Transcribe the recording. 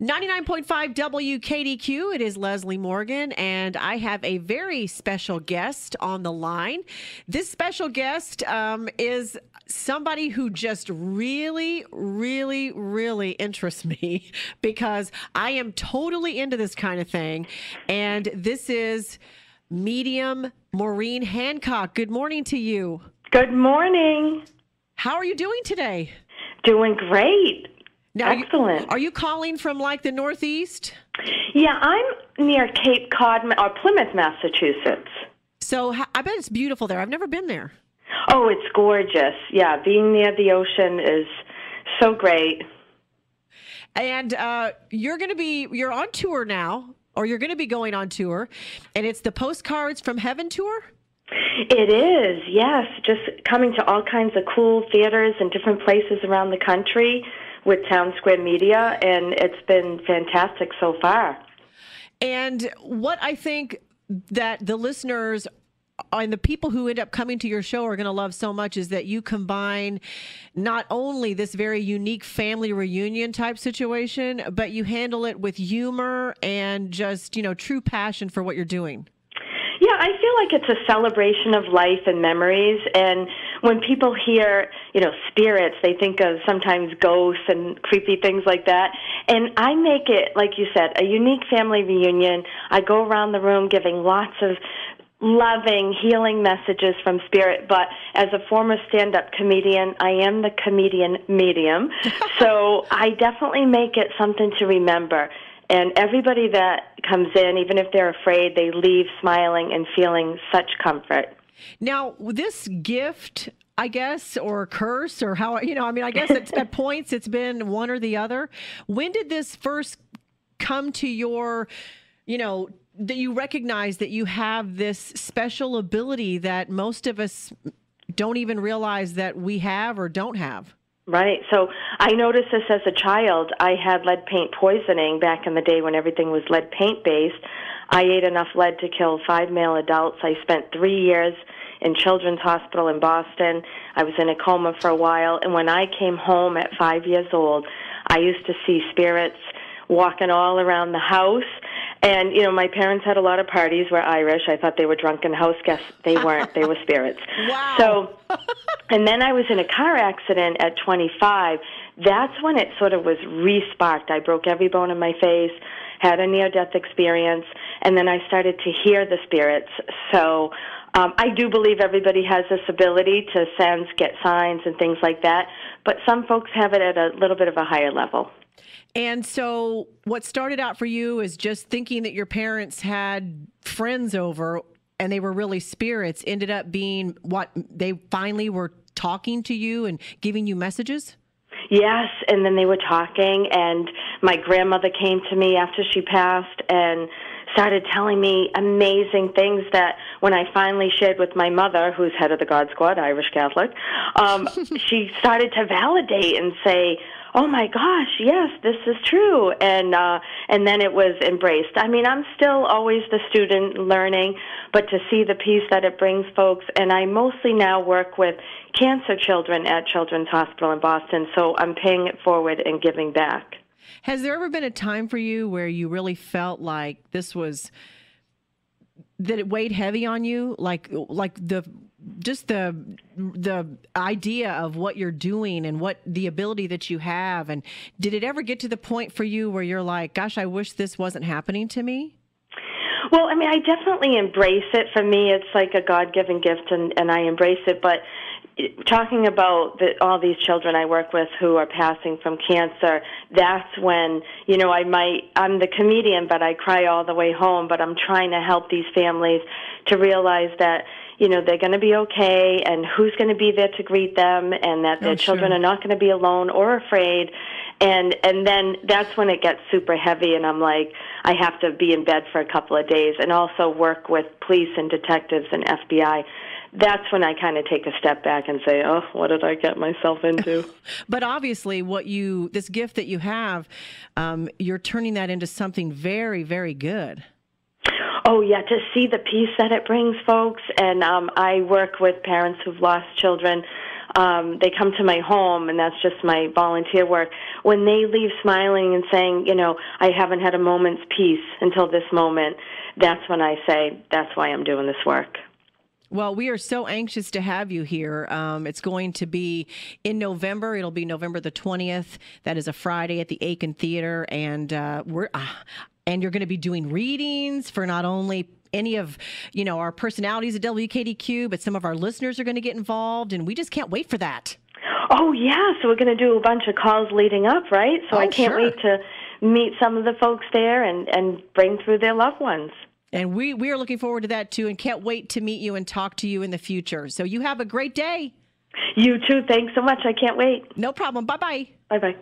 99.5 WKDQ. It is Leslie Morgan, and I have a very special guest on the line. This special guest is somebody who just really, really, really interests me because I am totally into this kind of thing. And this is medium Maureen Hancock. Good morning to you. Good morning. How are you doing today? Doing great. Now, excellent. Are you calling from like the Northeast? Yeah, I'm near Cape Cod or Plymouth, Massachusetts. So I bet it's beautiful there. I've never been there. Oh, it's gorgeous. Yeah, being near the ocean is so great. And you're on tour now, or you're going to be going on tour, and it's the Postcards from Heaven tour? It is, yes. Just coming to all kinds of cool theaters and different places around the country with Town Square Media, and it's been fantastic so far. And what I think that the listeners and the people who end up coming to your show are going to love so much is that you combine not only this very unique family reunion type situation, but you handle it with humor and just, true passion for what you're doing. Yeah, I feel like it's a celebration of life and memories, and when people hear, spirits, they think of sometimes ghosts and creepy things like that, and I make it, like you said, a unique family reunion. I go around the room giving lots of loving, healing messages from spirit, but as a former stand-up comedian, I am the comedian medium, so I definitely make it something to remember. And everybody that comes in, even if they're afraid, they leave smiling and feeling such comfort. Now, this gift, I guess, or curse, or how, I guess at points it's been one or the other. When did this first come to your, that you recognize that you have this special ability that most of us don't even realize that we have or don't have? Right. So I noticed this as a child. I had lead paint poisoning back in the day when everything was lead paint based. I ate enough lead to kill 5 male adults. I spent 3 years in Children's Hospital in Boston. I was in a coma for a while. And when I came home at 5 years old, I used to see spirits walking all around the house. And, my parents had a lot of parties, were Irish. I thought they were drunken house guests. They weren't. They were spirits. Wow. So, and then I was in a car accident at 25. That's when it sort of was re-sparked. I broke every bone in my face, had a near-death experience, and then I started to hear the spirits. So I do believe everybody has this ability to sense, get signs, and things like that. But some folks have it at a little bit of a higher level. And so what started out for you is just thinking that your parents had friends over and they were really spirits, ended up being what they finally were talking to you and giving you messages? Yes, and then they were talking, and my grandmother came to me after she passed and started telling me amazing things that when I finally shared with my mother, who's head of the God Squad, Irish Catholic, she started to validate and say, oh my gosh, yes, this is true. And then it was embraced. I mean, I'm still always the student learning, but to see the peace that it brings folks, and I mostly now work with cancer children at Children's Hospital in Boston, so I'm paying it forward and giving back. Has there ever been a time for you where you really felt like that it weighed heavy on you, like the idea of what you're doing and what the ability that you have? And did it ever get to the point for you where you're like, gosh, I wish this wasn't happening to me? Well, I mean, I definitely embrace it. For me, it's like a God-given gift, and I embrace it. But talking about all these children I work with who are passing from cancer, that's when, I'm the comedian, but I cry all the way home, but I'm trying to help these families to realize that, they're going to be okay, and who's going to be there to greet them, and that their children are not going to be alone or afraid. And then that's when it gets super heavy, and I'm like, I have to be in bed for a couple of days and also work with police and detectives and FBI. That's when I kind of take a step back and say, oh, what did I get myself into? But obviously this gift that you have, you're turning that into something very, very good. Oh, yeah, to see the peace that it brings folks. And I work with parents who've lost children they come to my home, and that's just my volunteer work. When they leave smiling and saying, I haven't had a moment's peace until this moment, that's when I say, that's why I'm doing this work. Well, we are so anxious to have you here. It's going to be in November. It'll be November the 20th. That is a Friday at the Aiken Theater, and and you're going to be doing readings for not only any of our personalities at WKDQ, but some of our listeners are going to get involved, and we just can't wait for that. Oh yeah, so we're going to do a bunch of calls leading up, right? So I can't wait to meet some of the folks there and bring through their loved ones. And we are looking forward to that, too, and can't wait to meet you and talk to you in the future. So you have a great day. You too. Thanks so much. I can't wait. No problem. Bye-bye. Bye-bye.